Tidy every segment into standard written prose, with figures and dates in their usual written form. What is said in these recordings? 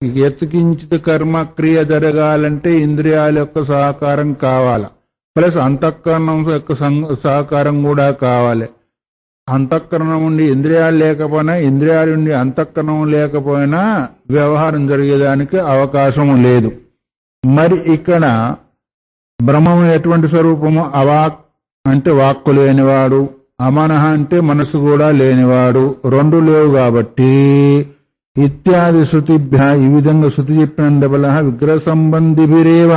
ఎత్తుకించిత కర్మ క్రియ జరగాలంటే ఇంద్రియాల యొక్క సహకారం కావాలి, ప్లస్ అంతఃకరణం యొక్క సహకారం కూడా కావాలి. అంతఃకరణం ఉండి ఇంద్రియాలు లేకపోయినా, ఇంద్రియాలు ఉండి అంతఃకరణం లేకపోయినా వ్యవహారం జరిగేదానికి అవకాశం లేదు. మరి ఇక్కడ బ్రహ్మము ఎటువంటి స్వరూపము? అవాక్ అంటే వాక్కు లేనివాడు, అమనః అంటే మనసు కూడా లేనివాడు, రెండు లేవు కాబట్టి ఇత్యాది శృతిభ్య, ఈ విధంగా శృతి చెప్పినందువల్ల విగ్రహ సంబంధిభిరేవ,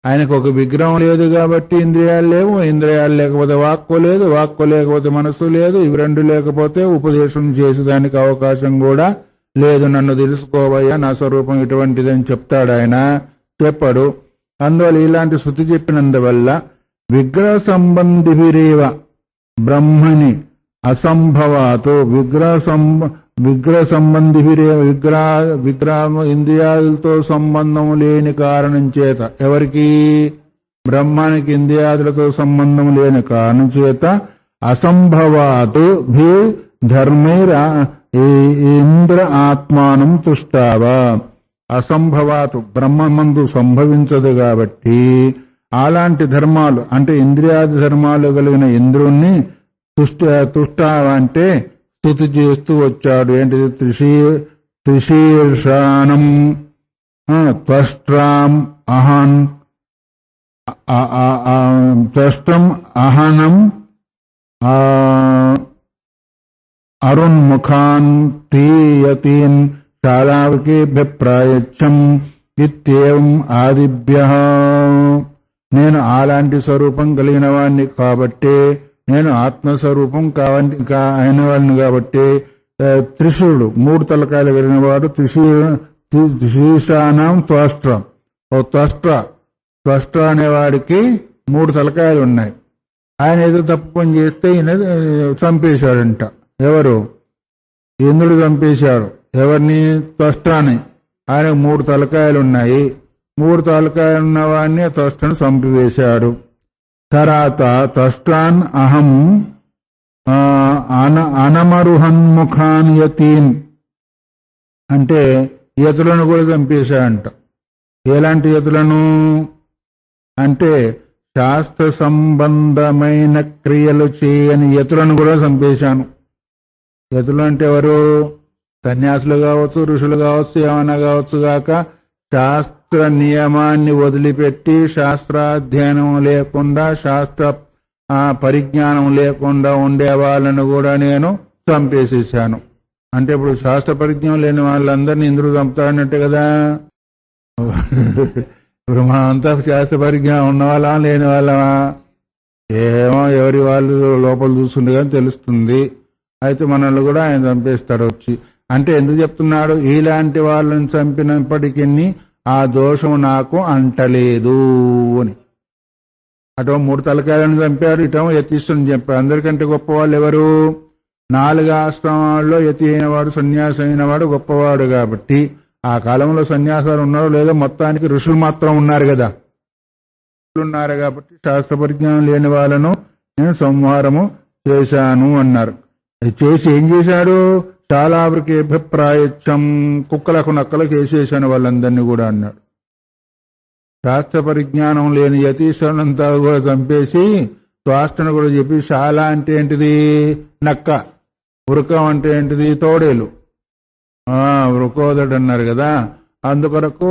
ఆయనకు ఒక విగ్రహం లేదు కాబట్టి ఇంద్రియాలు లేవు, ఇంద్రియాలు లేకపోతే వాక్కు లేదు, వాక్కు లేకపోతే మనసు లేదు, ఇవి రెండు లేకపోతే ఉపదేశం చేసేదానికి అవకాశం కూడా లేదు. నన్ను తెలుసుకోవయ్యా, నా స్వరూపం ఇటువంటిదని చెప్తాడు ఆయన, చెప్పాడు. అందువల్ల ఇలాంటి శృతి చెప్పినందువల్ల విగ్రహ సంబంధిభిరేవ బ్రహ్మని అసంభవాతో విగ్రహ సంబంధిభిరేవ విగ్రహం ఇంద్రియాలతో సంబంధం లేని కారణం చేత, ఎవరికి? బ్రహ్మానికి ఇంద్రియాదులతో సంబంధం లేని కారణం చేత అసంభవాతు భీ ధర్మైర ఇంద్ర ఆత్మానం తుష్టావా, అసంభవాతు బ్రహ్మమందు సంభవించదు కాబట్టి అలాంటి ధర్మాలు అంటే ఇంద్రియాది ధర్మాలు కలిగిన ఇంద్రుణ్ణి తుష్టావా అంటే స్తుతి చేస్తూ వచ్చాడు. ఏంటిది? త్రిశీర్షానం త్వష్ట్రాం అహన్ త్వష్టం అహనం అరుణ్ముఖాన్ తీయతీన్ శాలావికేభ్య ప్రాయచ్చం ఇత్యేవం ఆదిభ్యః. నేను అలాంటి స్వరూపం కలిగిన వాడిని కాబట్టి, నేను ఆత్మస్వరూపం అయిన వాడిని కాబట్టి, త్రిశూరుడు మూడు తలకాయలు కలిగిన వాడు, త్రిశీర్షానం త్వష్ట్రం. ఓ త్వష్ట అనేవాడికి మూడు తలకాయలు ఉన్నాయి. ఆయన ఏదో తప్పు పని చేస్తే ఈయన చంపేశాడంట. ఎవరు? ఇంద్రుడు చంపేశాడు. ఎవరిని? త్వష్టాని. ఆయనకు మూడు తలకాయలు ఉన్నాయి. మూడు తలకాయలు ఉన్న వాడిని త్వష్టను చంపివేశాడు. తర్వాత త్వష్టాన్ అహం అనమరుహన్ముఖాన్ యతీన్ అంటే యతులను కూడా చంపేశాడంట. ఎలాంటి యతులను అంటే శాస్త్ర సంబంధమైన క్రియలు చేయని యతులను కూడా చంపేశాను. యతులు అంటే ఎవరు? సన్యాసులు కావచ్చు, ఋషులు కావచ్చు, ఏమైనా కావచ్చు గాక, శాస్త్ర నియమాన్ని వదిలిపెట్టి శాస్త్రాధ్యయనం లేకుండా, శాస్త్ర పరిజ్ఞానం లేకుండా ఉండే వాళ్ళను కూడా నేను చంపేసేసాను. అంటే ఇప్పుడు శాస్త్ర పరిజ్ఞానం లేని వాళ్ళందరినీ ఇంద్రుడు చంపుతాడన్నట్టే కదా. ఇప్పుడు మనమంతా శాస్త్ర పరిజ్ఞానం ఉన్న వాళ్ళా లేని వాళ్ళమా? ఏమో ఎవరి వాళ్ళు లోపల చూస్తుండే కానీ తెలుస్తుంది. అయితే మనల్ని కూడా ఆయన చంపేస్తాడు వచ్చి. అంటే ఎందుకు చెప్తున్నాడు? ఇలాంటి వాళ్ళని చంపినప్పటికీ ఆ దోషం నాకు అంటలేదు అని. అటో మూడు తలకాయలను చంపాడు, ఇటో యతీశ్వరుని చంపాడు. అందరికంటే గొప్ప వాళ్ళు ఎవరు? 4 ఆశ్రమాల్లో యతి అయినవాడు, సన్యాసి అయినవాడు గొప్పవాడు. కాబట్టి ఆ కాలంలో సన్యాసాలు ఉన్నారో లేదో, మొత్తానికి ఋషులు మాత్రం ఉన్నారు కదా. ఉన్నారు కాబట్టి శాస్త్ర పరిజ్ఞానం లేని వాళ్ళను నేను సంహారము చేశాను అన్నారు. చేసి ఏం చేశాడు? శాలావృకే ప్రాయచ్చం, కుక్కలకు నక్కలకు వేసేసాను వాళ్ళందరినీ కూడా అన్నాడు. శాస్త్ర పరిజ్ఞానం లేని యతీశ్వరునంతా కూడా చంపేసి త్వాష్టను కూడా చెప్పి, శాల అంటే ఏంటిది? నక్క. వృకం అంటే ఏంటిది? తోడేలు. వృకోదడు అన్నారు కదా, అందుకొరకు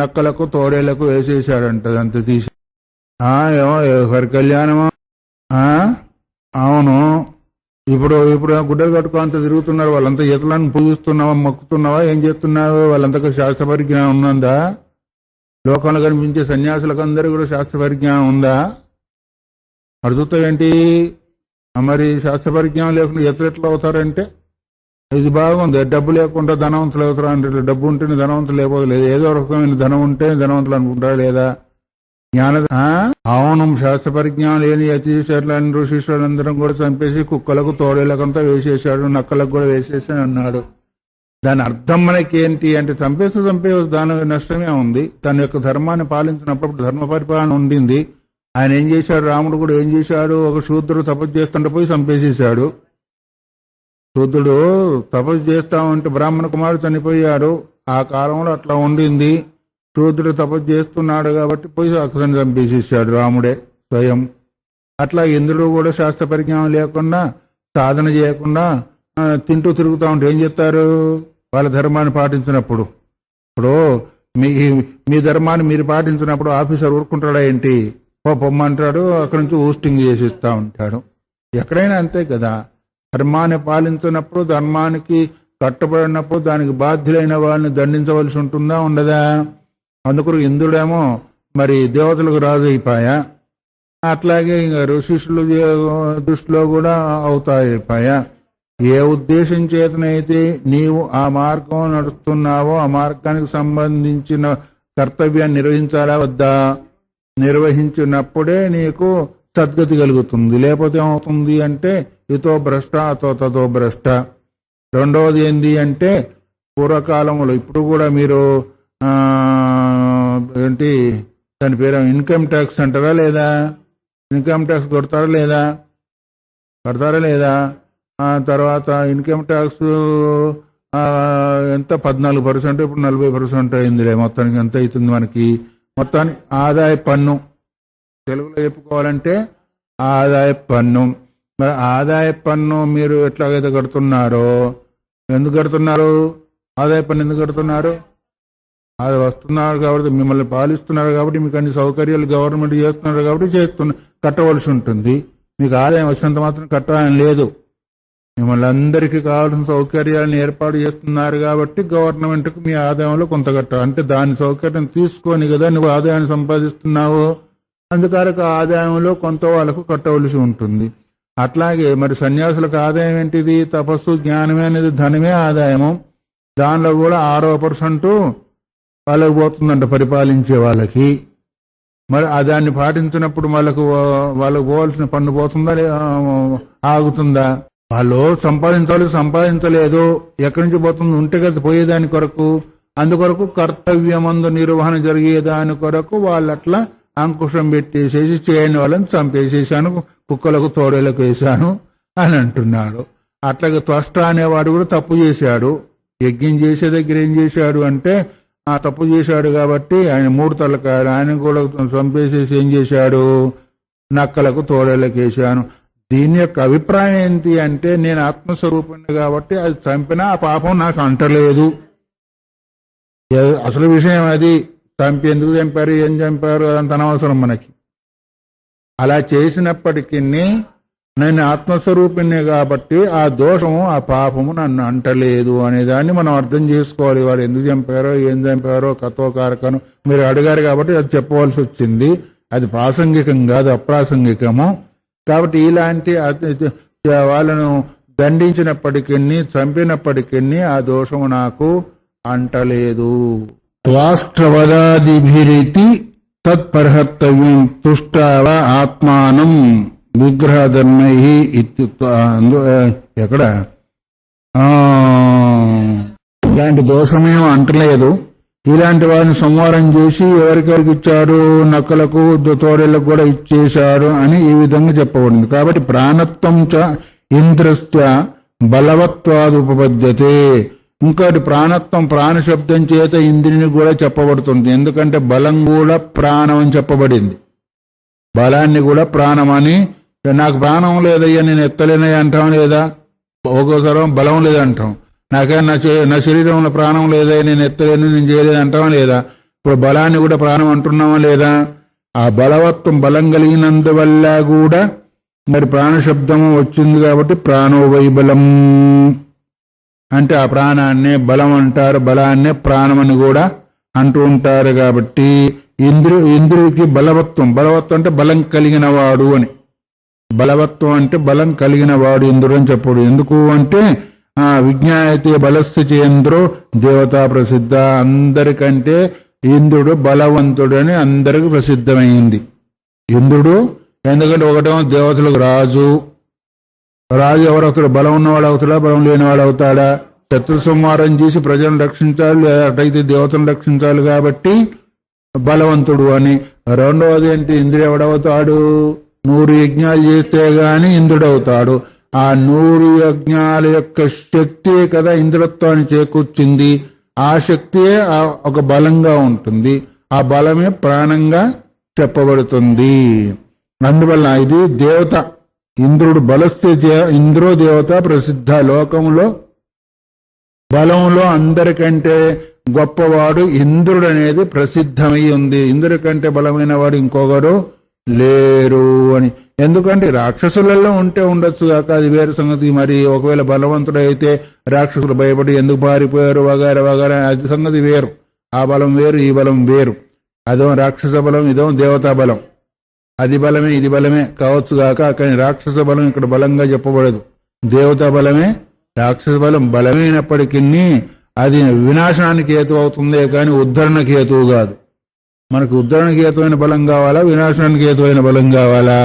నక్కలకు తోడేళ్లకు వేసేసాడంట. అంత తీసి ఏమో ఎవరి కళ్యాణమా? అవును. ఇప్పుడు గుడ్డలు కట్టుకోంత తిరుగుతున్నారు వాళ్ళంతా. ఈతలను పూజిస్తున్నావా, మొక్కుతున్నావా, ఏం చేస్తున్నావు? వాళ్ళంతకు శాస్త్ర పరిజ్ఞానం ఉన్నదా? లోకంలో కనిపించే సన్యాసులకు అందరూ కూడా శాస్త్ర పరిజ్ఞానం ఉందా? అడుగుతావేంటి? మరి శాస్త్ర పరిజ్ఞానం లేకుండా ఎట్లా అవుతారంటే, ఇది బాగుంది, డబ్బు లేకుండా ధనవంతులు అవుతారు అంటే, డబ్బు ఉంటేనే ధనవంతులు లేకపోలేదు. ఏదో రకమైన ధనం ఉంటే ధనవంతులు అనుకుంటారా లేదా? అవును. శాస్త్ర పరిజ్ఞానం లేని యతీశ్వరులను ఋషీశ్వరులందరం కూడా చంపేసి కుక్కలకు తోడేళ్లకంతా వేసేసాడు, నక్కలకు కూడా వేసేసాడు అన్నాడు. దాని అర్థం మనకేంటి అంటే, చంపేయవచ్చు, దాని నష్టమే ఉంది. తన యొక్క ధర్మాన్ని పాలించినప్పుడు ధర్మ పరిపాలన ఉండింది. ఆయన ఏం చేశాడు? రాముడు కూడా ఏం చేశాడు? ఒక శూద్రుడు తపస్సు చేస్తుంటే పోయి చంపేసేసాడు. శూద్రుడు తపస్సు చేస్తా ఉంటే బ్రాహ్మణ కుమారుడు చనిపోయాడు. ఆ కాలంలో అట్లా ఉండింది. శూద్రుడు తపస్సు చేస్తున్నాడు కాబట్టి పోయి అక్కడిని చంపేసేసాడు రాముడే స్వయం. అట్లా ఇంద్రుడు కూడా శాస్త్ర పరిజ్ఞానం లేకుండా సాధన చేయకుండా తింటూ తిరుగుతూ ఉంటే ఏం చేస్తారు? వాళ్ళ ధర్మాన్ని పాటించినప్పుడు. ఇప్పుడు మీ ధర్మాన్ని మీరు పాటించినప్పుడు ఆఫీసర్ ఊరుకుంటాడా ఏంటి? పొమ్మంటాడు, అక్కడి నుంచి హోస్టింగ్ చేసిస్తా ఉంటాడు. ఎక్కడైనా అంతే కదా. ధర్మాన్ని పాలించినప్పుడు, ధర్మానికి కట్టబడినప్పుడు దానికి బాధ్యులైన వాళ్ళని దండించవలసి ఉంటుందా ఉండదా? అందుకు ఇంద్రుడేమో మరి దేవతలకు రాజు అయిపోయా, అట్లాగే ఇంకా ఋషిష్యుల దృష్టిలో కూడా అవుతాయిపోయా. ఏ ఉద్దేశం చేతనైతే నీవు ఆ మార్గం నడుస్తున్నావో ఆ మార్గానికి సంబంధించిన కర్తవ్యాన్ని నిర్వహించాలా వద్దా? నిర్వహించినప్పుడే నీకు సద్గతి కలుగుతుంది. లేకపోతే ఏమవుతుంది అంటే ఇతో భ్రష్ట అతో తతో భ్రష్ట. రెండవది ఏంది అంటే పూర్వకాలంలో ఇప్పుడు కూడా మీరు ఏంటి దాని పేరు ఇన్కమ్ ట్యాక్స్ అంటారా లేదా? ఇన్కమ్ ట్యాక్స్ కడతారా లేదా? తర్వాత ఇన్కమ్ ట్యాక్స్ ఎంత 14%, ఇప్పుడు 40% అయిందిలే. మొత్తానికి ఎంత అవుతుంది మనకి? మొత్తానికి ఆదాయ పన్ను, తెలుగులో చెప్పుకోవాలంటే ఆదాయ పన్ను. మరి ఆదాయ పన్ను మీరు ఎట్లాగైతే కడుతున్నారో, ఎందుకు కడుతున్నారు? ఆదాయ పన్ను ఎందుకు కడుతున్నారు? అది వస్తున్నారు కాబట్టి, మిమ్మల్ని పాలిస్తున్నారు కాబట్టి, మీకు అన్ని సౌకర్యాలు గవర్నమెంట్ చేస్తున్నారు కాబట్టి కట్టవలసి ఉంటుంది. మీకు ఆదాయం వచ్చినంత మాత్రం కట్టాలని లేదు. మిమ్మల్ని అందరికీ కావాల్సిన సౌకర్యాలను ఏర్పాటు చేస్తున్నారు కాబట్టి గవర్నమెంట్కు మీ ఆదాయంలో కొంత కట్టాలి. అంటే దాని సౌకర్యం తీసుకొని కదా నువ్వు ఆదాయాన్ని సంపాదిస్తున్నావు. అందుకరకు ఆదాయంలో కొంత వాళ్ళకు కట్టవలసి ఉంటుంది. అట్లాగే మరి సన్యాసులకు ఆదాయం ఏంటిది? తపస్సు, జ్ఞానమే అనేది ధనమే ఆదాయము. దానిలో కూడా 6% వాళ్ళకి పోతుందంట పరిపాలించే వాళ్ళకి. మరి దాన్ని పాటించినప్పుడు వాళ్ళకు పోవాల్సిన పన్ను పోతుందా ఆగుతుందా? వాళ్ళు సంపాదించలేదు, ఎక్కడి నుంచి పోతుంది? ఉంటే కదా పోయేదాని కొరకు. అందుకొరకు కర్తవ్యమందు నిర్వహణ జరిగేదాని కొరకు వాళ్ళట్లా అంకుశం పెట్టేసేసి చేయని వాళ్ళని చంపేసేసాను, కుక్కలకు తోడేలకు వేశాను అని అంటున్నాడు. అట్లాగే త్వష్ట అనేవాడు కూడా తప్పు చేశాడు. యజ్ఞం చేసే దగ్గర ఏం చేశాడు అంటే ఆ తప్పు చేశాడు కాబట్టి ఆయన 3 తలకాయలు ఆయన కూడా చంపేసేసి ఏం చేశాడు? నక్కలకు తోడేలకు వేశాను. దీని యొక్క అభిప్రాయం ఏంటి అంటే నేను ఆత్మస్వరూపాన్ని కాబట్టి అది చంపినా ఆ పాపం నాకు అంటలేదు. అసలు విషయం అది. చంపి ఎందుకు చంపారు, ఏం చంపారు అంత అనవసరం మనకి. అలా చేసినప్పటికీ నేను ఆత్మస్వరూపిణ్ణి కాబట్టి ఆ దోషము ఆ పాపము నన్ను అంటలేదు అనేదాన్ని మనం అర్థం చేసుకోవాలి. వాడు ఎందుకు చంపారో ఏం చంపారో కథో కారకను మీరు అడిగారు కాబట్టి అది చెప్పవలసి వచ్చింది. అది ప్రాసంగికం కాదు, అప్రాసంగికము. కాబట్టి ఇలాంటి వాళ్ళను దండించినప్పటికీ చంపినప్పటికీ ఆ దోషము నాకు అంటలేదు. రాష్ట్రవదాదిభిరితి తత్పర్హర్తవ్యం తుష్టావ ఆత్మానం విగ్రహధర్మై ఎక్కడ ఇలాంటి దోషమేమో అంటలేదు. ఇలాంటి వారిని సంహారం చేసి ఎవరికెవరికి ఇచ్చాడు? నక్కలకు తోడేళ్లకు కూడా ఇచ్చేశాడు అని ఈ విధంగా చెప్పబడింది. కాబట్టి ప్రాణత్వం చ ఇంద్రస్య బలవత్వాది ఉపపద్యతే. ఇంకోటి ప్రాణత్వం, ప్రాణశబ్దం చేత ఇంద్రుని కూడా చెప్పబడుతుంది. ఎందుకంటే బలం కూడా ప్రాణం అని చెప్పబడింది. బలాన్ని కూడా ప్రాణమని, నాకు ప్రాణం లేదయ్యా నేను ఎత్తలేనయ్యా అంటాం లేదా? ఒక్కోసారి బలం లేదంటాం. నాకే నా శరీరంలో ప్రాణం లేదా, నేను ఎత్తలేను, నేను చేయలేదు అంటావా లేదా? ఇప్పుడు బలాన్ని కూడా ప్రాణం అంటున్నావా లేదా? ఆ బలవత్వం బలం కలిగినందువల్ల కూడా మరి ప్రాణశబ్దము వచ్చింది కాబట్టి ప్రాణోవైబలం అంటే ఆ ప్రాణాన్నే బలం అంటారు, బలాన్నే ప్రాణమని కూడా అంటూ ఉంటారు. కాబట్టి ఇంద్రుడికి బలవత్వం అంటే బలం కలిగిన వాడు అని. బలవత్వం అంటే బలం కలిగిన వాడు ఇంద్రుడు అని చెప్పడు. ఎందుకు అంటే విజ్ఞాయతే బలస్య చేంద్రో దేవతా ప్రసిద్ధ. అందరికంటే ఇంద్రుడు బలవంతుడు అని అందరికి ప్రసిద్ధమైంది ఇంద్రుడు. ఎందుకంటే ఒకటేమో దేవతలకు రాజు ఎవరవుతాడు? బలం ఉన్నవాడు అవుతాడా, బలం లేనివాడు అవుతాడా? శత్రు సంహారం చేసి ప్రజలను రక్షించాలి, అటైతే దేవతలను రక్షించాలి కాబట్టి బలవంతుడు అని. రెండవది ఏంటి? ఇంద్రుడు ఎవడవుతాడు? 100 యజ్ఞాలు చేస్తే గాని ఇంద్రుడవుతాడు. ఆ 100 యజ్ఞాల యొక్క శక్తి కదా ఇంద్రత్వాన్ని చేకూర్చింది. ఆ శక్తియే ఒక బలంగా ఉంటుంది. ఆ బలమే ప్రాణంగా చెప్పబడుతుంది. అందువల్ల ఇది దేవత. ఇంద్రుడు బలస్థితి, ఇంద్రో దేవత ప్రసిద్ధ. లోకంలో బలంలో అందరికంటే గొప్పవాడు ఇంద్రుడు అనేది ప్రసిద్ధమై ఉంది. ఇంద్రుడి కంటే బలమైన వాడు ఇంకొకరు లేరు అని. ఎందుకంటే రాక్షసులలో ఉంటే ఉండొచ్చు కాక అది వేరు సంగతి. మరి ఒకవేళ బలవంతుడైతే రాక్షసులు భయపడి ఎందుకు పారిపోయారు వగైరా వగైరా, అది సంగతి వేరు. ఆ బలం వేరు, ఈ బలం వేరు. అదో రాక్షస బలం, ఇదో దేవతా బలం. అది బలమే ఇది బలమే కావచ్చు కాక, కానీ రాక్షస బలం ఇక్కడ బలంగా చెప్పబడదు. దేవతా బలమే రాక్షస బలం. బలమైనప్పటికీ అది వినాశనానికి హేతు అవుతుందే కానీ ఉద్ధరణకి హేతువు కాదు. మనకు ఉద్ధరణకి హేతువైన బలం కావాలా, వినాశనానికి హేతువైన బలం కావాలా?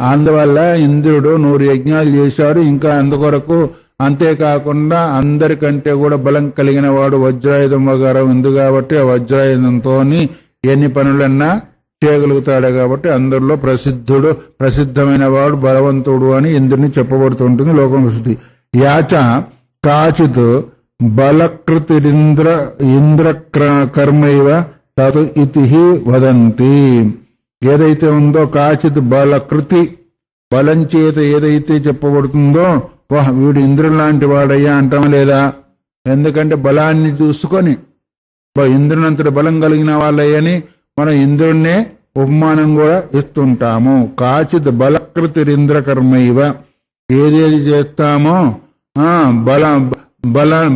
అందువల్ల ఇంద్రుడు 100 యజ్ఞాలు చేశాడు. ఇంకా అందుకొరకు అంతేకాకుండా అందరికంటే కూడా బలం కలిగిన వాడు వజ్రాయుధం వగారం ఉంది కాబట్టి ఆ వజ్రాయుధంతో ఎన్ని పనులన్నా చేయగలుగుతాడు. కాబట్టి అందరిలో ప్రసిద్ధమైన వాడు బలవంతుడు అని ఇంద్రుని చెప్పబడుతుంటుంది లోకం ప్రసిద్ధి. యాచ కాచిత్ బలకృతిరింద్ర ఇంద్ర కర్మైవ తత్ ఇతి వదంతి. ఏదైతే ఉందో కాచిత్ బలకృతి, బలం చేత ఏదైతే చెప్పబడుతుందో వాహ్ వీడు ఇంద్రుడు లాంటి వాడయ్యా అంటాం లేదా? ఎందుకంటే బలాన్ని చూసుకొని ఇంద్రునంతటి బలం కలిగిన వాళ్ళయ్యని మనం ఇంద్రుడినే ఉపమానం కూడా ఇస్తుంటాము. కాచిత్ బలకృతిరింద్ర కర్మైవ, ఏదేది చేస్తామో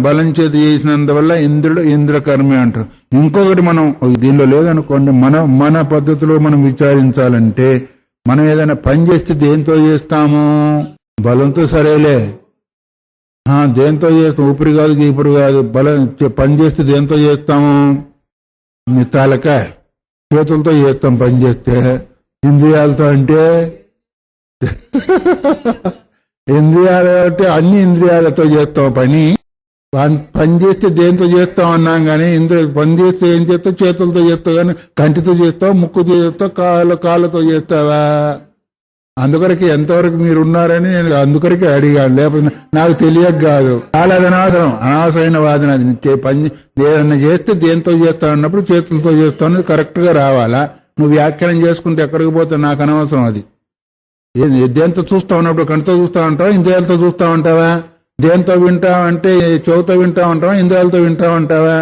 బలం చేతి చేసినందువల్ల ఇంద్రుడు ఇంద్రకర్మి అంటారు. ఇంకొకటి మనం దీనిలో లేదనుకోండి, మన పద్ధతిలో మనం విచారించాలంటే మనం ఏదైనా పని చేస్తే దేంతో చేస్తాము? బలంతో. సరేలే, దేంతో చేస్తాం? ఊపిరి కాదు గీపురు కాదు. పని చేస్తే దేంతో చేస్తాము? తలకాయ చేతులతో చేస్తాం పని చేస్తే. ఇంద్రియాలతో అంటే ఇంద్రియాలు అంటే అన్ని ఇంద్రియాలతో చేస్తాం పని. పని చేస్తే దేంతో చేస్తాం అన్నాం కానీ పని చేస్తే ఏం చేస్తావు? చేతులతో చేస్తావు. కానీ కంటితో చేస్తావు, ముక్కుతో చేస్తావు, కాళ్ళతో చేస్తావా? అందుకొరకే ఎంతవరకు మీరు ఉన్నారని నేను అందుకొరకే అడిగాను. లేకపోతే నాకు తెలియక కాదు. చాలా అనవసరమైన వాదన. అది పని ఏదన్నా చేస్తే దేంతో చేస్తావు అన్నప్పుడు చేతులతో చేస్తావు అనేది కరెక్ట్ గా రావాలా? నువ్వు వ్యాఖ్యానం చేసుకుంటే ఎక్కడికి పోతే నాకు అనవసరం. అది దేంతో చూస్తా ఉన్నప్పుడు కంటితో చూస్తా ఉంటావా, ఇంద్రియాలతో చూస్తా ఉంటావా? దేంతో వింటావంటే చెవుతో వింటా ఉంటావా, ఇంద్రియాలతో వింటా ఉంటావా?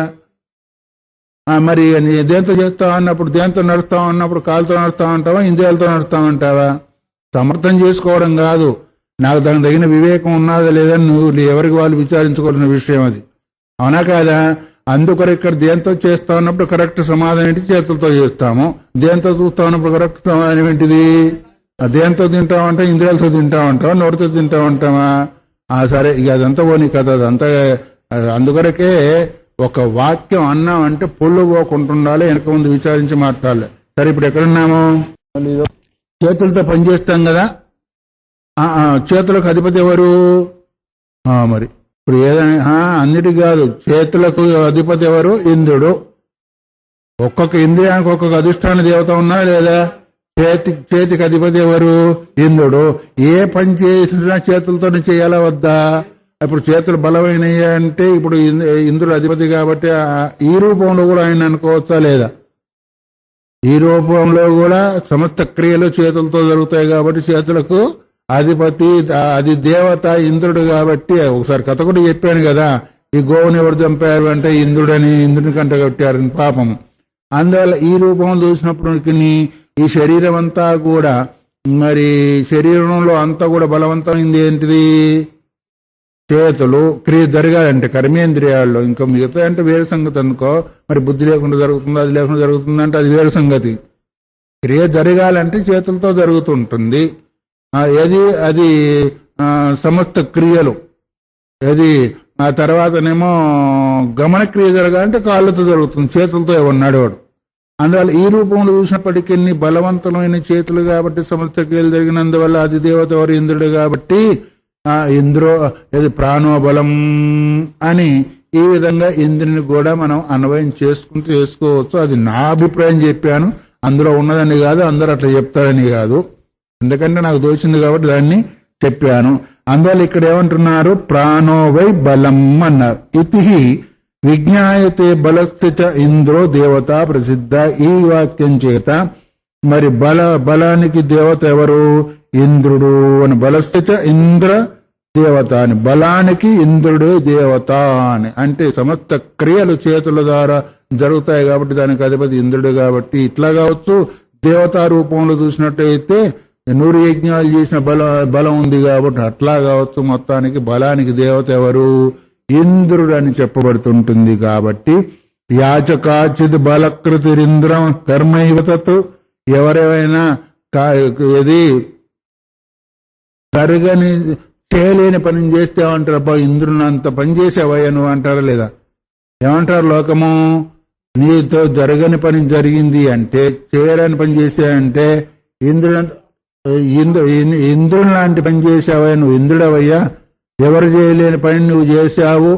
మరి దేంతో చేస్తావు అన్నప్పుడు, దేంతో నడుస్తావు అన్నప్పుడు కాలుతో నడుస్తా ఉంటావా, ఇంద్రియాలతో నడుస్తా ఉంటావా? సమర్థం చేసుకోవడం కాదు, నాకు దానికి తగిన వివేకం ఉన్నదా లేదని నువ్వు ఎవరికి వాళ్ళు విచారించుకోవాల్సిన విషయం అది. అవునా కాదా? అందుకొరకు ఇక్కడ దేంతో చేస్తా ఉన్నప్పుడు కరెక్ట్ సమాధానం ఏంటి? చేతులతో చేస్తాము. దేంతో చూస్తా ఉన్నప్పుడు కరెక్ట్ సమాధానం ఏంటిది? దేంతో తింటామంటే ఇంద్రియాలతో తింటామంటావా, నోటితో తింటామంటావా? సరే, ఇక అదంతా పోనీ కదా. అదంతా అందుకొరకే ఒక వాక్యం అన్నామంటే పొల్లు పోకుంటుండాలి, వెనక ముందు విచారించి మాట్లాడాలి. సరే, ఇప్పుడు ఎక్కడున్నాము? చేతులతో పనిచేస్తాం కదా. చేతులకు అధిపతి ఎవరు? మరి ఇప్పుడు ఏదైనా అన్నిటి కాదు, చేతులకు అధిపతి ఎవరు? ఇంద్రుడు. ఒక్కొక్క ఇంద్రియానికి ఒక్కొక్క అధిష్టాన దేవత ఉన్నా లేదా? చేతికి అధిపతి ఎవరు? ఇంద్రుడు. ఏ పని చేసినా చేతులతోనే చేయాలా వద్దా? ఇప్పుడు చేతులు బలమైనవి అంటే ఇప్పుడు ఇంద్రుడు అధిపతి కాబట్టి ఈ రూపంలో కూడా ఆయన అనుకోవచ్చా లేదా? ఈ రూపంలో కూడా సమస్త క్రియలు చేతులతో జరుగుతాయి కాబట్టి చేతులకు అధిపతి, అది దేవత ఇంద్రుడు కాబట్టి. ఒకసారి కథ కూడా చెప్పాను కదా, ఈ గోవుని ఎవరు చంపారు అంటే ఇంద్రుడని, ఇంద్రుని కంట కట్టారని పాపం. అందువల్ల ఈ రూపంలో చూసినప్పుడు ఈ శరీరం అంతా కూడా, మరి శరీరంలో అంతా కూడా బలవంతమైంది ఏంటిది? చేతులు. క్రియ జరగాలంటే కర్మేంద్రియాల్లో. ఇంకా మిగతా అంటే వేరే సంగతి అనుకో. మరి బుద్ధి లేకుండా జరుగుతుందో, అది లేకుండా జరుగుతుందంటే అది వేరే సంగతి. క్రియ జరగాలంటే చేతులతో జరుగుతుంటుంది. అది సమస్త క్రియలు. ఆ తర్వాతనేమో గమన క్రియ జరగాలంటే కాళ్ళతో జరుగుతుంది, చేతులతో ఎవరు వాడు. అందువల్ల ఈ రూపంలో చూసినప్పటికీ బలవంతమైన చేతులు కాబట్టి సమస్త క్రియలు జరిగినందువల్ల అది దేవత ఎవరు? ఇంద్రుడు కాబట్టి ఇది ప్రాణోబలం అని ఈ విధంగా ఇంద్రుని కూడా మనం అన్వయం చేసుకోవచ్చు. అది నా అభిప్రాయం చెప్పాను, అందులో ఉన్నదని కాదు, అందరూ అట్లా చెప్తారని కాదు. ఎందుకంటే నాకు దోచింది కాబట్టి దాన్ని చెప్పాను. అందువల్ల ఇక్కడ ఏమంటున్నారు? ప్రాణోవై బలం అన్నారు. ఇతి విజ్ఞాయతే బలస్థిత ఇంద్రో దేవత ప్రసిద్ధ. ఈ వాక్యం చేత మరి బలానికి దేవత ఎవరు? ఇంద్రుడు అని. బలస్థిత ఇంద్ర దేవత అని, బలానికి ఇంద్రుడే దేవత అని. అంటే సమస్త క్రియలు చేతుల ద్వారా జరుగుతాయి కాబట్టి దానికి అధిపతి ఇంద్రుడు కాబట్టి ఇట్లా కావచ్చు. దేవతా రూపంలో చూసినట్టయితే 100 యజ్ఞాలు చేసిన బలం ఉంది కాబట్టి అట్లా కావచ్చు. మొత్తానికి బలానికి దేవత ఎవరు? ఇంద్రుడు అని చెప్పబడుతుంటుంది. కాబట్టి యాచకాచిత్ బలకృతిరింద్రం కర్మైవతత్. ఎవరైనా ఇది తరగని చేయలేని పని చేస్తే ఏమంటారు? ఇంద్రుని అంత పని చేసేవయ్యా నువ్వు అంటారా లేదా? ఏమంటారు లోకము? నీతో జరగని పని జరిగింది అంటే, చేయలేని పని చేసావంటే ఇంద్రుని లాంటి పని చేసావయ్యా నువ్వు ఇంద్రుడవయ్యా, ఎవరు చేయలేని పని నువ్వు చేశావు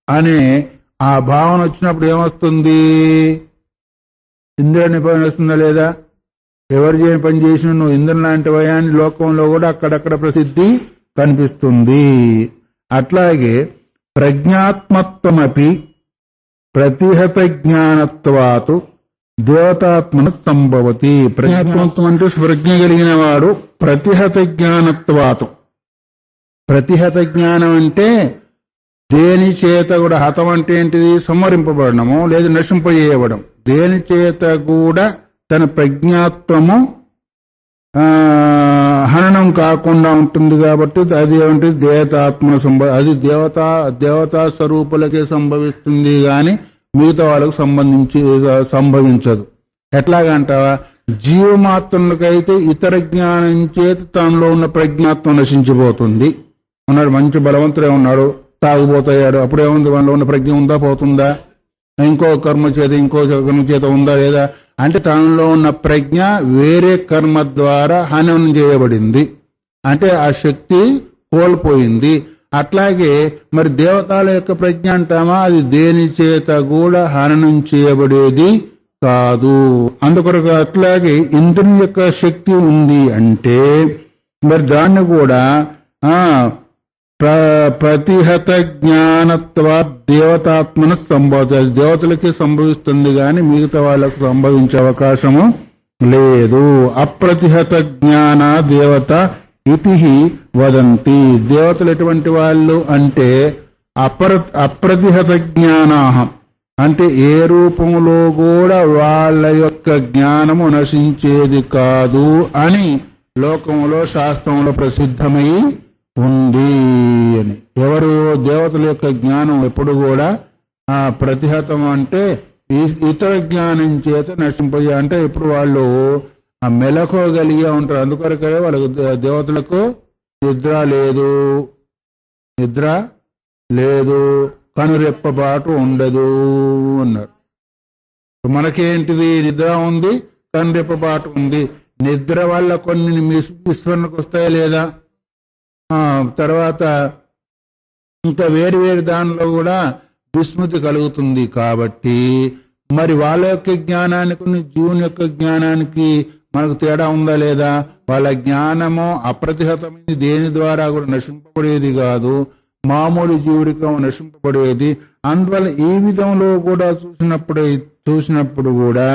అనే ఆ భావన వచ్చినప్పుడు ఏమొస్తుంది? ఇంద్రుని పని వస్తుందా లేదా? ఎవరు చేయని పని చేసిన నువ్వు ఇంద్రుని లాంటివయ్యా అని లోకంలో కూడా అక్కడక్కడ ప్రసిద్ధి కనిపిస్తుంది. అట్లాగే ప్రజ్ఞాత్మత్వమపి ప్రతిహత జ్ఞానత్వాతు దేవతాత్మన సంభవతి. ప్రజ్ఞాత్మత్వం అంటే ప్రజ్ఞ కలిగిన వాడు. ప్రతిహత జ్ఞానత్వాతు, ప్రతిహత జ్ఞానం అంటే దేని చేత కూడా, హతం అంటే ఏంటిది? సంహరింపబడము లేదా నశింపజేయబడం. దేని చేత కూడా తన ప్రజ్ఞాత్వము హననం కాకుండా ఉంటుంది కాబట్టి అది ఏమంటే దేవతాత్మ అది దేవతా స్వరూపులకే సంభవిస్తుంది గాని మిగతా వాళ్ళకు సంభవించదు. ఎట్లాగంటావా? జీవమాత్రులకైతే ఇతర జ్ఞానం చేత తనలో ఉన్న ప్రజ్ఞాత్వం నశించిపోతుంది. ఉన్నాడు మంచి బలవంతుడే ఉన్నాడు, తాగుపోతాడు, అప్పుడేముంది? మనలో ఉన్న ప్రజ్ఞ ఉందా పోతుందా? ఇంకో కర్మ చేత ఇంకో కర్మ చేత ఉందా లేదా? అంటే తనలో ఉన్న ప్రజ్ఞ వేరే కర్మ ద్వారా హననం చేయబడింది, అంటే ఆ శక్తి కోల్పోయింది. అట్లాగే మరి దేవతల యొక్క ప్రజ్ఞ అంటామా? అది దేని చేత కూడా హననం చేయబడేది కాదు. అందుకొరకు అట్లాగే ఇంద్రుని యొక్క శక్తి ఉంది అంటే మరి దాన్ని కూడా ప్రతిహత జ్ఞానత్వ దేవతాత్మన సంభవించాలి. దేవతలకి సంభవిస్తుంది గాని మిగతా వాళ్ళకు సంభవించే అవకాశము లేదు. అప్రతిహత జ్ఞాన దేవత ఇతి వదంతి. దేవతలు ఎటువంటి వాళ్ళు అంటే అప్రతిహత జ్ఞానాహం అంటే ఏ రూపంలో కూడా వాళ్ళ యొక్క జ్ఞానము నశించేది కాదు అని లోకంలో శాస్త్రంలో ప్రసిద్ధమై ఉంది అని. ఎవరు? దేవతల యొక్క జ్ఞానం ఎప్పుడు కూడా ప్రతిహతం అంటే ఇతర జ్ఞానం చేత నశింపజే, అంటే ఇప్పుడు వాళ్ళు మెలకోగలిగే ఉంటారు. అందుకొరకే వాళ్ళకు దేవతలకు నిద్ర లేదు కనురెప్పబాటు ఉండదు అన్నారు. మనకేంటిది? నిద్ర ఉంది, కనురెప్పబాటు ఉంది. నిద్ర వల్ల కొన్ని విస్మరణకు వస్తాయా లేదా? తర్వాత ఇంకా వేరు దానిలో కూడా విస్మృతి కలుగుతుంది. కాబట్టి మరి వాళ్ళ యొక్క జ్ఞానానికి జీవుని యొక్క జ్ఞానానికి మనకు తేడా ఉందా లేదా? వాళ్ళ జ్ఞానము అప్రతిహతమైంది, దేని ద్వారా కూడా నశింపబడేది కాదు, మామూలు జీవుడికి నశింపబడేది. అందువల్ల ఈ విధంలో కూడా చూసినప్పుడు కూడా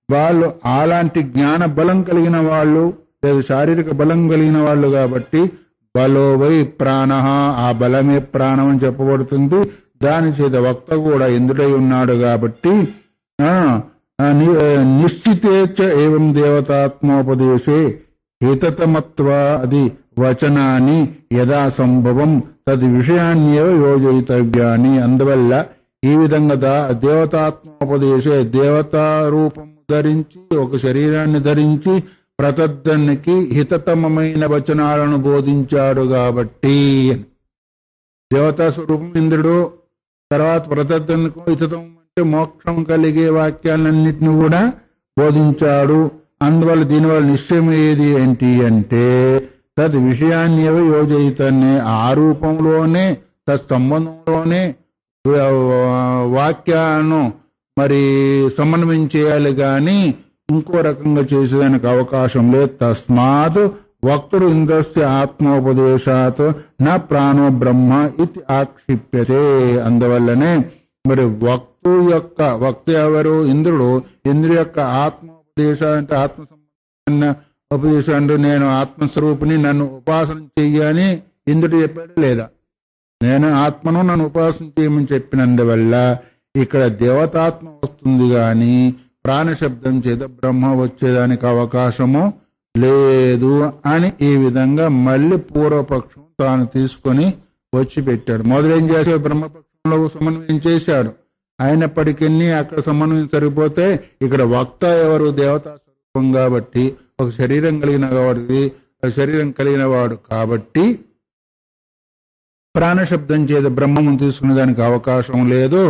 వాళ్ళు అలాంటి జ్ఞాన బలం కలిగిన వాళ్ళు లేదా శారీరక బలం కలిగిన వాళ్ళు కాబట్టి బలో వై ప్రాణ, ఆ బలమే ప్రాణం అని చెప్పబడుతుంది. దాని చేత వక్త కూడా ఇంద్రుడై ఉన్నాడు కాబట్టి నిశ్చితేచ ఏవం దేవతాత్మోపదేశే హితతమత్వాది వచనాన్ని యథా సంభవం తద్ విషయాన్యేవ యోజయితవ్యాన్ని. అందువల్ల ఈ విధంగా దేవతాత్మోపదేశే, దేవతా రూపం ధరించి ఒక శరీరాన్ని ధరించి ప్రతద్దానికి హితతమమైన వచనాలను బోధించాడు కాబట్టి. దేవతా స్వరూపం ఇంద్రుడు, తర్వాత ప్రతద్దానికి హితతం అంటే మోక్షం కలిగే వాక్యాలన్నింటినీ కూడా బోధించాడు. అందువల్ల దీనివల్ల నిశ్చయం ఏది ఏంటి అంటే తద్ విషయాన్ని యోజయితనే, ఆ రూపంలోనే తత్సంబంధంలోనే వాక్యాలను మరి సమన్వయం చేయాలి గాని ఇంకో రకంగా చేసేదానికి అవకాశం లేదు. తస్మాత్ వక్తుడు ఇంద్రస్య ఆత్మోపదేశాత్ నా ప్రాణో బ్రహ్మ ఇది ఆక్షిప్యతే. అందువల్లనే మరి వక్త ఎవరు? ఇంద్రుడు. ఇంద్రుడి యొక్క ఆత్మోపదేశం అంటే ఆత్మ సంబంధమైన ఉపదేశం అంటూ నేను ఆత్మస్వరూపిని, నన్ను ఉపాసన చెయ్యని ఇంద్రుడు చెప్పాడు లేదా? నేను ఆత్మను, నన్ను ఉపాసన చేయమని చెప్పినందువల్ల ఇక్కడ దేవతాత్మ వస్తుంది గాని ప్రాణశబ్దం చేత బ్రహ్మ వచ్చేదానికి అవకాశము లేదు అని ఈ విధంగా మళ్ళీ పూర్వపక్షం తాను తీసుకొని వచ్చి పెట్టాడు. మొదలేం చేశాడు? బ్రహ్మపక్షంలో సమన్వయం చేశాడు. అయినప్పటికీ అక్కడ సమన్వయం సరిపోతే ఇక్కడ వక్త ఎవరు? దేవతా స్వరూపం కాబట్టి, ఒక శరీరం కలిగిన వాడు కాబట్టి ప్రాణశబ్దం చేత బ్రహ్మము తీసుకునే దానికి అవకాశం లేదు.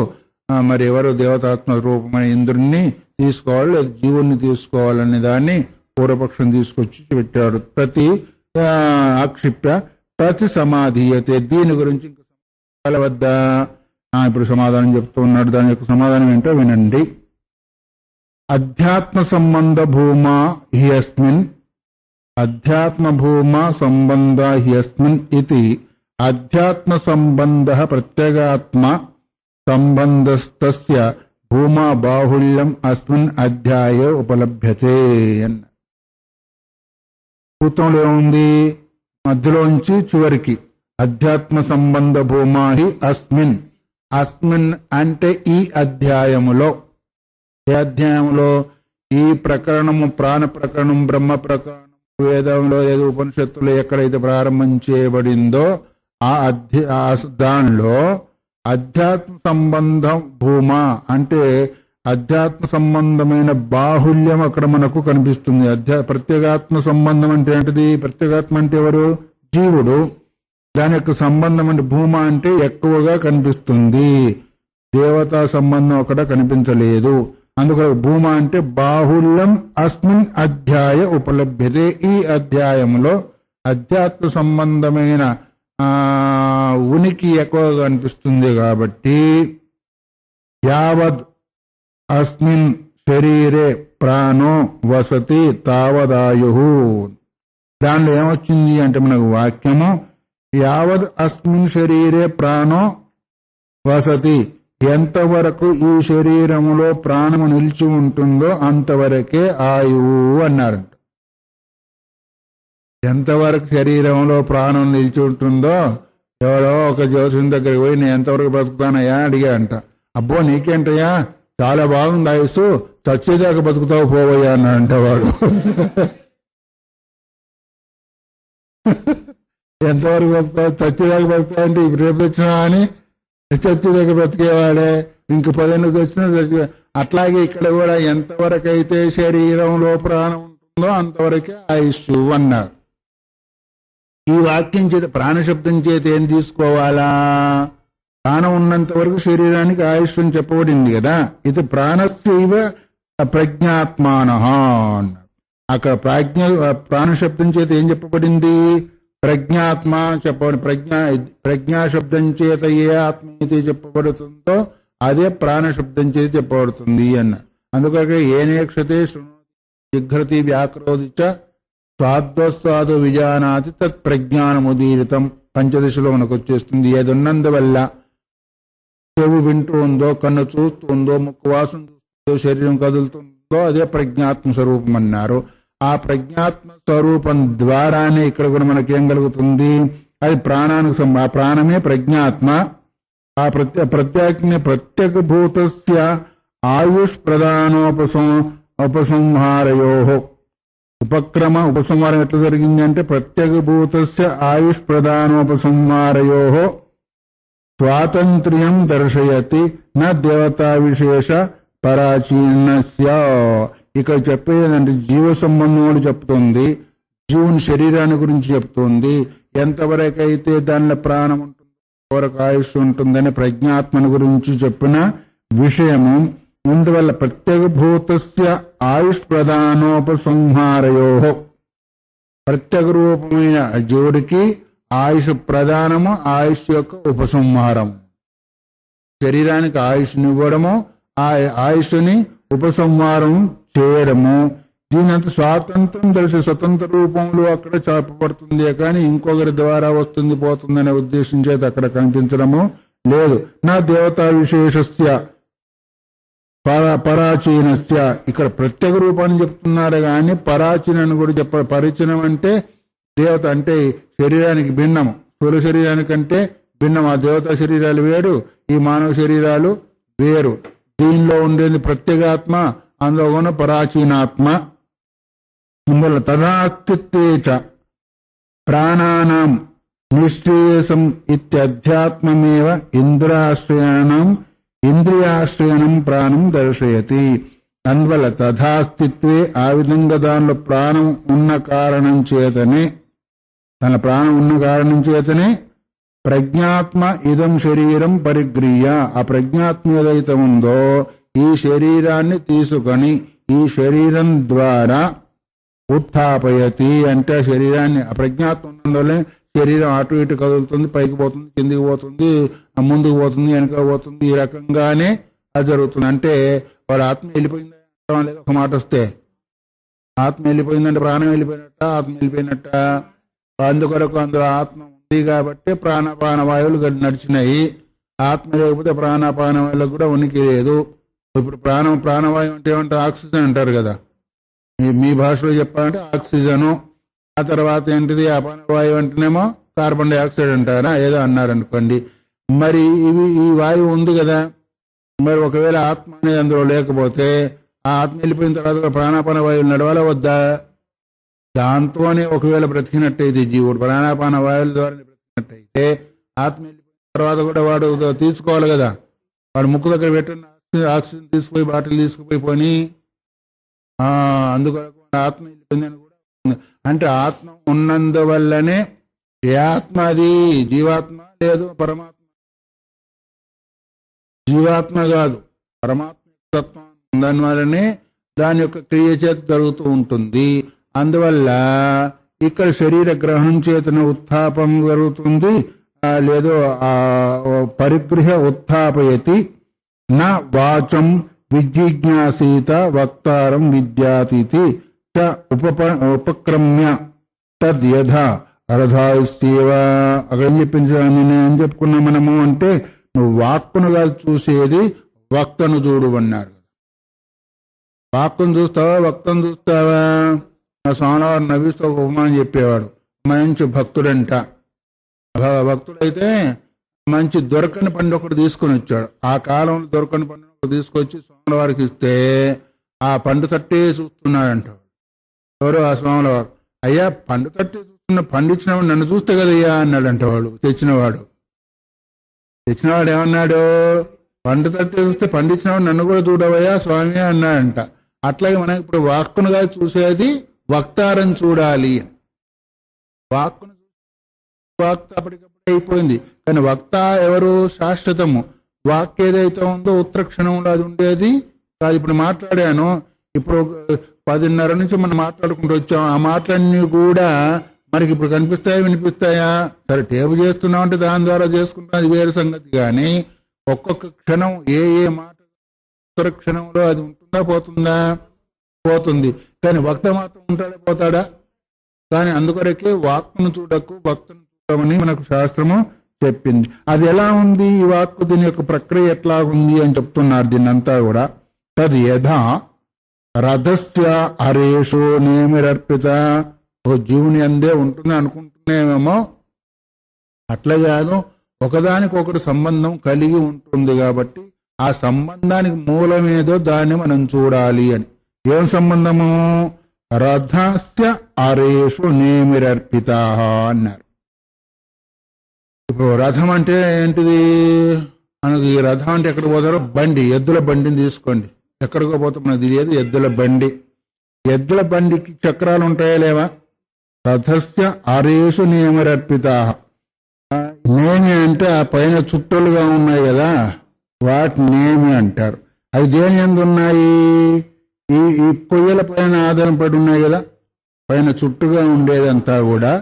మరి ఎవరు? దేవతాత్మ రూపమైన ఇంద్రుణ్ణి తీసుకోవాలి, లేదా జీవుణ్ణి తీసుకోవాలనే దాన్ని పూర్వపక్షం తీసుకొచ్చి పెట్టాడు. ఆక్షిప్య ప్రతి సమాధీయతే. దీని గురించి ఇంకా వద్ద ఇప్పుడు సమాధానం చెప్తూ ఉన్నాడు. దాని యొక్క సమాధానం ఏంటో వినండి. అధ్యాత్మ సంబంధ భూమా హ్యస్మిన్, అధ్యాత్మ భూమా సంబంధ హ్యస్మిన్ ఇది అధ్యాత్మ సంబంధ ప్రత్యేగాత్మ సంబంధస్తస్య భూమా బాహుళ్యం అస్మిన్ అధ్యాయే ఉపలభ్యతే అన్న. సూత్రంలో ఏముంది? మధ్యలోంచి చివరికి అధ్యాత్మ సంబంధ భూమా హి అస్మిన్. అస్మిన్ అంటే ఈ అధ్యాయములో. ఏ అధ్యాయంలో? ఈ ప్రకరణము, ప్రాణ ప్రకరణం, బ్రహ్మ ప్రకరణం, వేదంలో ఏదో ఉపనిషత్తులో ఎక్కడైతే ప్రారంభం చేయబడిందో దానిలో అధ్యాత్మ సంబంధం భూమా అంటే అధ్యాత్మ సంబంధమైన బాహుళ్యం అక్కడ మనకు కనిపిస్తుంది. ప్రత్యేగాత్మ సంబంధం అంటే ఏంటిది? ప్రత్యేగాత్మ అంటే ఎవరు? జీవుడు. దాని యొక్క సంబంధం అంటే భూమా అంటే ఎక్కువగా కనిపిస్తుంది. దేవతా సంబంధం అక్కడ కనిపించలేదు. అందుకని భూమా అంటే బాహుళ్యం అస్మిన్ అధ్యాయ ఉపలభ్యతే. ఈ అధ్యాయంలో అధ్యాత్మ సంబంధమైన ఉనికి ఎక్కువగా కనిపిస్తుంది. కాబట్టి యావద్ అస్మిన్ శరీరే ప్రాణో వసతి తావదాయు. దానిలో ఏమొచ్చింది అంటే మనకు వాక్యము యావద్ అస్మిన్ శరీరే ప్రాణో వసతి. ఎంతవరకు ఈ శరీరములో ప్రాణము నిలిచి ఉంటుందో అంతవరకే ఆయువు అన్నారంట. ఎంతవరకు శరీరంలో ప్రాణం నిలిచి ఉంటుందో, ఎవరో ఒక జ్యోతిషం దగ్గరికి పోయి నేను ఎంతవరకు బతుకుతానయ్యా అడిగా అంట. అబ్బో నీకేంటయ్యా చాలా బాగుంది ఆయుస్సు, చచ్చేదాకా బతుకుతావు పోవయ్యా అన్నాడంట వాడు. ఎంతవరకు బతుకుతావు? చచ్చేదాకా బతుకుతావు అంటే రేపు వచ్చినా అని చచ్చేదాకా బ్రతికేవాడే, ఇంక 10 వచ్చినా. అట్లాగే ఇక్కడ కూడా ఎంతవరకు అయితే శరీరంలో ప్రాణం ఉంటుందో అంతవరకే ఆయుష్షు అన్నారు. ఈ వాక్యం చేత, ప్రాణశబ్దం చేత ఏం తీసుకోవాలా? ప్రాణం ఉన్నంత వరకు శరీరానికి ఆయుష్ అని చెప్పబడింది కదా. ఇది ప్రాణస్యైవ ప్రజ్ఞాత్మాన అన్నారు. అక్కడ ప్రాణశబ్దం చేత ఏం చెప్పబడింది? ప్రజ్ఞాత్మ చెప్పబడి. ప్రజ్ఞాశబ్దం చేత ఏ ఆత్మ అయితే చెప్పబడుతుందో అదే ప్రాణశబ్దం చేత చెప్పబడుతుంది అన్న. అందుకని ఏనేక్షతే జిఘ్రతి వ్యాక్రోది స్వాద్వస్వాదు విజానాతి తత్ ప్రజ్ఞానముదీరితం. పంచదశలో మనకు వచ్చేస్తుంది. ఏదున్నందువల్ల చెవు వింటూ ఉందో, కన్ను చూస్తూ ఉందో, ముక్కు వాసన చూస్తుందో, శరీరం కదులుతుందో అదే ప్రజ్ఞాత్మ స్వరూపం అన్నారు. ఆ ప్రజ్ఞాత్మ స్వరూపం ద్వారానే ఇక్కడ కూడా మనకేం కలుగుతుంది? అది ప్రాణానికి ఆ ప్రాణమే ప్రజ్ఞాత్మ. ఆ ప్రత్యేక భూతస్య ఆయుష్ ఉపసంహారయో. ఉపసంహారం ఎట్లా జరిగింది అంటే ప్రత్యేక భూతస్య ఆయుష్ ప్రధానోపసంహారయో స్వాతంత్ర్యం దర్శయతి న దేవతా విశేష పరాచీర్ణస్య. ఇక్కడ చెప్పేదంటే జీవ సంబంధం చెప్తుంది, జీవుని శరీరాన్ని గురించి చెప్తుంది. ఎంతవరకైతే దానిలో ప్రాణం ఉంటుందో అంతవరకు ఆయుష్ ఉంటుందని ప్రజ్ఞాత్మని గురించి చెప్పిన విషయము. అందువల్ల ప్రత్యేక భూతస్య ఆయుష్ ప్రధానోపసంహారయో. ప్రత్యేక రూపమైన జీవుడికి ఆయుష్ ప్రధానము, ఆయుష్ యొక్క ఉపసంహారం. శరీరానికి ఆయుష్నివ్వడము, ఆ ఆయుష్ని ఉపసంహారం చేయడము. దీనంత స్వాతంత్రం తెలిసి స్వతంత్ర రూపంలో అక్కడ చెప్పబడుతుంది కానీ ఇంకొకరి ద్వారా వస్తుంది పోతుందనే ఉద్దేశం చేత అక్కడ కనిపించడము లేదు. నా దేవతా విశేషస్య పరాచీనస్య, ఇక్కడ ప్రత్యేక రూపాన్ని చెప్తున్నారు కానీ పరాచీనని కూడా చెప్పారు. పరిచనం అంటే దేవత అంటే శరీరానికి భిన్నము, స్థూల శరీరానికంటే భిన్నం. ఆ దేవతా శరీరాలు వేరు, ఈ మానవ శరీరాలు వేరు. దీనిలో ఉండేది ప్రత్యేగాత్మ, అందులో ఉన్న పరాచీనాత్మ. అందువల్ల తదాస్తిత్వేచ ప్రాణానాం నిశ్చేయసం ఇత్యధ్యాత్మమేవ ఇంద్రియాశ్రయణం ప్రాణం దర్శయతి. అందువల్ల తథాస్తిత్వే, ఆ విధంగా దానిలో ప్రాణం ఉన్న కారణం చేతనే, తన ప్రాణం ఉన్న కారణం చేతనే ప్రజ్ఞాత్మ ఇదం శరీరం పరిగ్రీయ, ఆ ప్రజ్ఞాత్మ ఏదైతే ఉందో ఈ శరీరాన్ని తీసుకొని ఈ శరీరం ద్వారా ఉత్థాపయతి, అంటే శరీరాన్ని, ఆ ప్రజ్ఞాత్మ ఉన్నందువల్లే శరీరం అటు ఇటు కదులుతుంది, పైకి పోతుంది, కిందికి పోతుంది, ముందుకు పోతుంది, వెనక పోతుంది. ఈ రకంగానే అది జరుగుతుంది. అంటే వాడు ఆత్మ వెళ్ళిపోయిందా లేదా ఒక మాట వస్తే, ఆత్మ వెళ్ళిపోయిందంటే ప్రాణం వెళ్ళిపోయినట్ట, ఆత్మ వెళ్ళిపోయినట్ట. అందుకొరకు అందులో ఆత్మ ఉంది కాబట్టి ప్రాణవాయువులు నడిచినాయి. ఆత్మ లేకపోతే ప్రాణవాయువులకు కూడా ఉనికి లేదు. ఇప్పుడు ప్రాణవాయువు అంటే ఏమంటే ఆక్సిజన్ అంటారు కదా, మీ భాషలో చెప్పాలంటే ఆక్సిజను. ఆ తర్వాత ఏంటిది, అపానవాయువు అంటేనేమో కార్బన్ డైఆక్సైడ్ అంటారా, ఏదో అన్నారనుకోండి. మరి ఈ వాయువు ఉంది కదా, మరి ఒకవేళ ఆత్మ అనేది అందులో లేకపోతే ఆ ఆత్మ వెళ్ళిపోయిన తర్వాత ప్రాణాపాన వాయువులు నడవాలా వద్దా? దాంతోనే ఒకవేళ బ్రతికినట్టయితే జీవుడు ప్రాణాపాన వాయువుల ద్వారా బ్రతికినట్టయితే ఆత్మ వెళ్ళిపోయిన తర్వాత కూడా వాడు తీసుకోవాలి కదా. వాడు ముక్కు దగ్గర పెట్టిన ఆక్సిజన్ తీసుకుపోయి బాటిల్ తీసుకుపోయి పోని, అందుకొరకు ఆత్మ వెళ్ళిపోయిందని కూడా. అంటే ఆత్మ ఉన్నందువల్లనే, ఏ ఆత్మ అది జీవాత్మ లేదు పరమాత్మ, జీవాత్మ కాదు పరమాత్మ తత్వం, దానివల్లనే దాని యొక్క క్రియ చేత జరుగుతూ ఉంటుంది. అందువల్ల ఇక్కడ శరీర గ్రహణం చేతన ఉత్థాపం జరుగుతుంది, లేదో పరిగృహ ఉత్థాపయతి. నా వాచం విజిజ్ఞాసీత వక్తారం విద్యాతీతి ఉపక్రమ్య తద్యథ అరధాయిస్తేవ. అక్కడ ఏం చెప్పించాను, ఏం చెప్పుకున్నాం మనము అంటే, నువ్వు వాక్కును కాదు చూసేది, వక్తను చూడు అన్నారు. వాక్కును చూస్తావా వక్తను చూస్తావా? మా స్వామివారు నవ్విస్తూ ఒక ఉపమానం చెప్పేవాడు. మంచి భక్తుడంట, భక్తుడైతే మంచి దొరకని పండు ఒకటి తీసుకుని వచ్చాడు. ఆ కాలంలో దొరకని పండు ఒకటి తీసుకొచ్చి స్వామివారికి ఇస్తే ఆ పండు తట్టే చూస్తున్నాడంట. ఎవరు? ఆ స్వామివారు. అయ్యా పండు తట్టే చూస్తున్న, పండించినవాడు నన్ను చూస్తే కదయ్యా అన్నాడంట వాడు. తెచ్చినవాడు ఏమన్నాడు? పండు తట్టే చూస్తే పండించినవాడు నన్ను కూడా చూడవయ్యా స్వామి అన్నాడంట. అట్లాగే మనం ఇప్పుడు వాక్కునుగా చూసేది వక్తారం చూడాలి. వాక్కును వాక్త అప్పటికప్పుడు అయిపోయింది, కానీ వక్త ఎవరు? శాశ్వతము. వాక్ ఏదైతే ఉందో ఉత్తరక్షణంలో అది ఉండేది కాదు. ఇప్పుడు మాట్లాడాను, ఇప్పుడు 10:30 నుంచి మనం మాట్లాడుకుంటూ వచ్చాం. ఆ మాటలన్నీ కూడా మనకి ఇప్పుడు కనిపిస్తాయా వినిపిస్తాయా? సరే టేబుల్ చేస్తున్నామంటే దాని ద్వారా చేసుకుంటాం, అది వేరే సంగతి. కానీ ఒక్కొక్క క్షణం ఏ మాట ఉత్తర క్షణంలో అది ఉంటుందా పోతుందా? పోతుంది. కానీ వక్త మాత్రం ఉంటాడా పోతాడా? కానీ అందుకొరకే వాక్కును చూడకు భక్తును చూడమని మనకు శాస్త్రము చెప్పింది. అది ఎలా ఉంది ఈ వాక్కు, దీని యొక్క ప్రక్రియ ఎట్లా ఉంది అని చెప్తున్నారు. దీన్నంతా కూడా తది యథా రథస్య హరేషో నేమిరర్పిత. ఓ జీవుని అందే ఉంటుంది అనుకుంటున్నామేమో, అట్లా కాదు. ఒకదానికొకటి సంబంధం కలిగి ఉంటుంది కాబట్టి ఆ సంబంధానికి మూలమేదో దాన్ని మనం చూడాలి అని. ఏం సంబంధము? రథస్య హరేషు నేమిరర్పిత అన్నారు. ఇప్పుడు రథం అంటే ఏంటిది? మనకి రథం అంటే ఎక్కడ పోతారో, బండి, ఎద్దుల బండిని తీసుకోండి. ఎక్కడికో పోతే మనకు తెలియదు. ఎద్దుల బండి, ఎద్దుల బండికి చక్రాలు ఉంటాయా లేవా? రథస్య హరేషు నేమిరర్పిత. నేమి అంటే ఆ పైన చుట్టలుగా ఉన్నాయి కదా, వాటి నేమి అంటారు. అవి దేని యందు ఉన్నాయి? ఈ కొయ్యల పైన ఆధారపడి ఉన్నాయి కదా. పైన చుట్టుగా ఉండేదంతా కూడా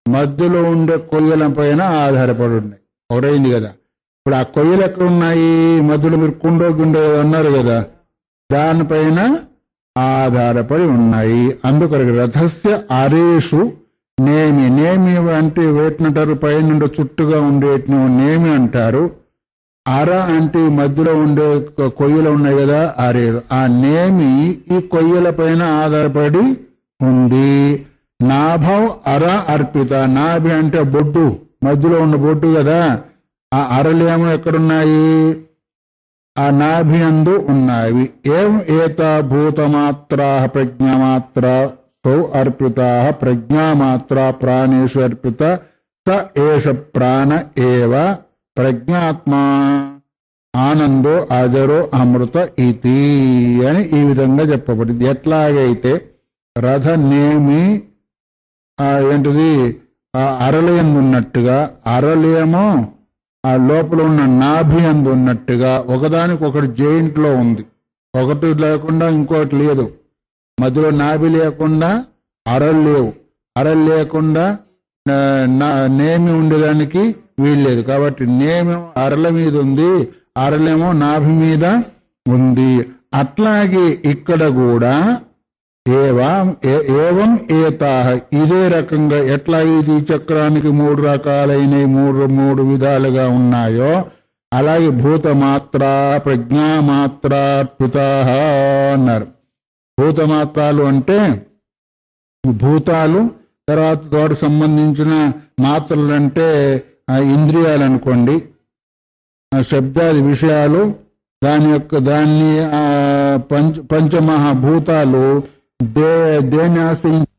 మధ్యలో ఉండే కొయ్యల పైన ఆధారపడి ఉన్నాయి. ఒకటైంది కదా. ఇప్పుడు ఆ కొయ్యలు ఎక్కడ ఉన్నాయి? మధ్యలో మీరు కుండో గుండో అన్నారు కదా, దానిపైన ఆధారపడి ఉన్నాయి. అందుకొరకు రథస్య హరేషు నేమి. నేమి అంటే వేటినంటారు? పైన చుట్టుగా ఉండేటి నేమి అంటారు. అర అంటే ఈ మధ్యలో ఉండే కొయ్యలు ఉన్నాయి కదా అరేలు, ఆ నేమి ఈ కొయ్యల పైన ఆధారపడి ఉంది. నాభం అర అర్పిత, నాభి అంటే బొడ్డు, మధ్యలో ఉన్న బొడ్డు కదా, ఆ అరలేమో ఎక్కడున్నాయి, ఆ నాభి అందు ఉన్నాయి. ఏం ఏత భూతమాత్రా ప్రజ్ఞామాత్ర సౌ అర్పితా ప్రజ్ఞామాత్ర ప్రాణేషు అర్పిత స ఏష ప్రాణ ఏవ ప్రజ్ఞాత్మా ఆనందో అజరో అమృత ఇతి అని ఈ విధంగా చెప్పబడింది. ఎట్లాగైతే రథ నేమి ఏంటిది అరలయందు ఉన్నట్టుగా, అరలేమో ఆ లోపల ఉన్న నాభి అందు ఉన్నట్టుగా ఒకదానికొకటి జైంట్ లో ఉంది, ఒకటి లేకుండా ఇంకోటి లేదు. మధ్యలో నాభి లేకుండా అరలు లేవు, అరలు లేకుండా నేమి ఉండేదానికి వీల్లేదు. కాబట్టి నేమి అరల మీద ఉంది, అరలేమో నాభి మీద ఉంది. అట్లాగే ఇక్కడ కూడా ఏవం ఏతాహ, ఇదే రకంగా ఎట్లా ఇది చక్రానికి 3 రకాలైన మూడు విధాలుగా ఉన్నాయో అలాగే భూతమాత్ర ప్రజ్ఞామాత్ర పితాహ అన్నారు. భూతమాత్రాలు అంటే భూతాలు, తర్వాత తోటి సంబంధించిన మాత్రలు అంటే ఇంద్రియాలు అనుకోండి, శబ్దాది విషయాలు, దాన్ని పంచమహాభూతాలు దేన్ని ఆశ్రయించి